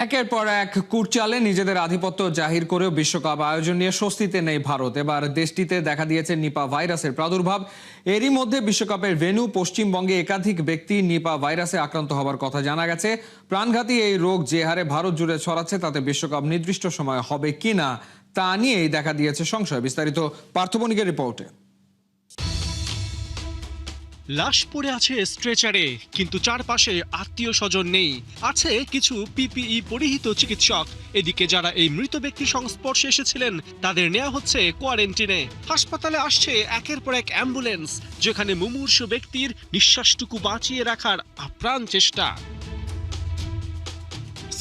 একের পর এক কুটচালে নিজেদের আধিপত্য জাহির করেও বিশ্বকাপ আয়োজন নিয়ে স্বস্তিতে নেই ভারত। এবার দেশটিতে দেখা দিয়েছে নিপা ভাইরাসের প্রাদুর্ভাব। এরই মধ্যে বিশ্বকাপের ভেন্যু পশ্চিমবঙ্গে একাধিক ব্যক্তি নিপা ভাইরাসে আক্রান্ত হওয়ার কথা জানা গেছে। প্রাণঘাতী এই রোগ যে হারে ভারত জুড়ে ছড়াচ্ছে তাতে বিশ্বকাপ নির্দিষ্ট সময় হবে কিনা তা নিয়েই দেখা দিয়েছে সংশয়। বিস্তারিত পার্থ বণিকের রিপোর্টে। লাশ পড়ে আছে স্ট্রেচারে, কিন্তু চারপাশে আত্মীয় স্বজন নেই। আছে কিছু পিপিই পরিহিত চিকিৎসক। এদিকে যারা এই মৃত ব্যক্তির সংস্পর্শে এসেছিলেন তাদের নেওয়া হচ্ছে কোয়ারেন্টিনে। হাসপাতালে আসছে একের পর এক অ্যাম্বুলেন্স, যেখানে মুমূর্ষু ব্যক্তির নিঃশ্বাসটুকু বাঁচিয়ে রাখার আপ্রাণ চেষ্টা।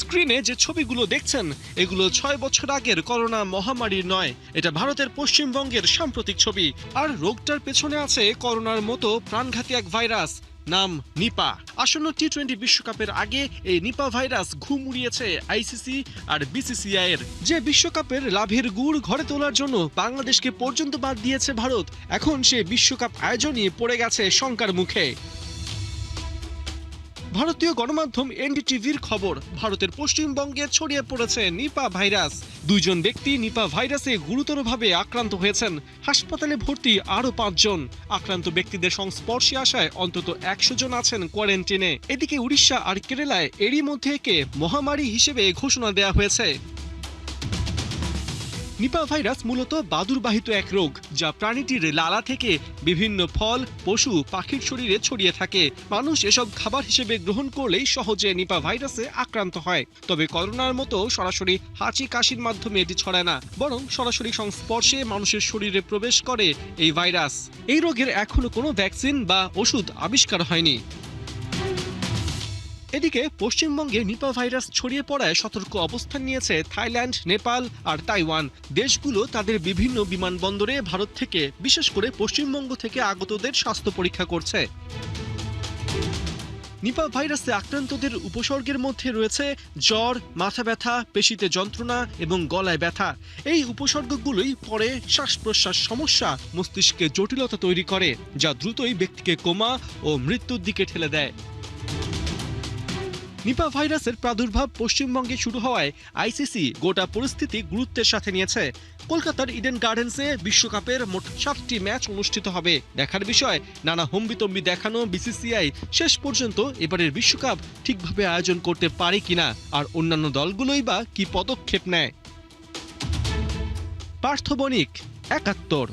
স্ক্রিনে যে ছবিগুলো দেখছেন এগুলো 6 বছর আগের করোনা মহামারীর নয়, এটা ভারতের পশ্চিমবঙ্গের সাম্প্রতিক ছবি। আর রোগটার পেছনে আছে করোনার মতো প্রাণঘাতী এক ভাইরাস, নাম নিপা। আসন্ন টি-20 বিশ্বকাপের আগে এই নিপা ভাইরাস ঘুম উড়িয়েছে আইসিসি আর বিসিসিআই এর। যে বিশ্বকাপের লাভের গুড় ঘরে তোলার জন্য বাংলাদেশকে পর্যন্ত বাদ দিয়েছে ভারত, এখন সে বিশ্বকাপ আয়োজনই পড়ে গেছে শঙ্কার মুখে। ভারতীয় গণমাধ্যম এনডিটিভির খবর, ভারতের পশ্চিমবঙ্গে ছড়িয়ে পড়েছে নিপা ভাইরাস। 2 জন ব্যক্তি নিপা ভাইরাসে গুরুতরভাবে আক্রান্ত হয়েছেন। হাসপাতালে ভর্তি আরও 5 জন। আক্রান্ত ব্যক্তিদের সংস্পর্শে আসায় অন্তত 100 জন আছেন কোয়ারেন্টিনে। এদিকে উড়িষ্যা আর কেরালায় এরই মধ্যে একে মহামারী হিসেবে ঘোষণা দেওয়া হয়েছে। নিপা ভাইরাস মূলত বাদুরবাহিত এক রোগ, যা প্রাণীটির লালা থেকে বিভিন্ন ফল, পশু, পাখির শরীরে ছড়িয়ে থাকে। মানুষ এসব খাবার হিসেবে গ্রহণ করলেই সহজে নিপা ভাইরাসে আক্রান্ত হয়। তবে করোনার মতো সরাসরি হাঁচি কাশির মাধ্যমে এটি ছড়ায় না, বরং সরাসরি সংস্পর্শে মানুষের শরীরে প্রবেশ করে এই ভাইরাস। এই রোগের এখনো কোনো ভ্যাকসিন বা ওষুধ আবিষ্কার হয়নি। এদিকে পশ্চিমবঙ্গে নিপা ভাইরাস ছড়িয়ে পড়ায় সতর্ক অবস্থান নিয়েছে থাইল্যান্ড, নেপাল আর তাইওয়ান। দেশগুলো তাদের বিভিন্ন বিমানবন্দরে ভারত থেকে, বিশেষ করে পশ্চিমবঙ্গ থেকে আগতদের স্বাস্থ্য পরীক্ষা করছে। নিপা ভাইরাসে আক্রান্তদের উপসর্গের মধ্যে রয়েছে জ্বর, মাথা ব্যথা, পেশিতে যন্ত্রণা এবং গলায় ব্যথা। এই উপসর্গগুলোই পরে শ্বাস প্রশ্বাস সমস্যা, মস্তিষ্কে জটিলতা তৈরি করে, যা দ্রুতই ব্যক্তিকে কোমা ও মৃত্যুর দিকে ঠেলে দেয়। নিপা ভাইরাসের প্রাদুর্ভাব পশ্চিমবঙ্গে শুরু হওয়ায় আইসিসি গোটা পরিস্থিতি গুরুত্বের সাথে নিয়েছে। কলকাতার ইডেন গার্ডেন্সে বিশ্বকাপের মোট 7টি ম্যাচ অনুষ্ঠিত হবে। দেখার বিষয়, নানা হম্বিতম্বি দেখানো বিসিসিআই শেষ পর্যন্ত এবারের বিশ্বকাপ ঠিকভাবে আয়োজন করতে পারে কিনা, আর অন্যান্য দলগুলোই বা কি পদক্ষেপ নেয়। পার্থ বণিক, ৭১।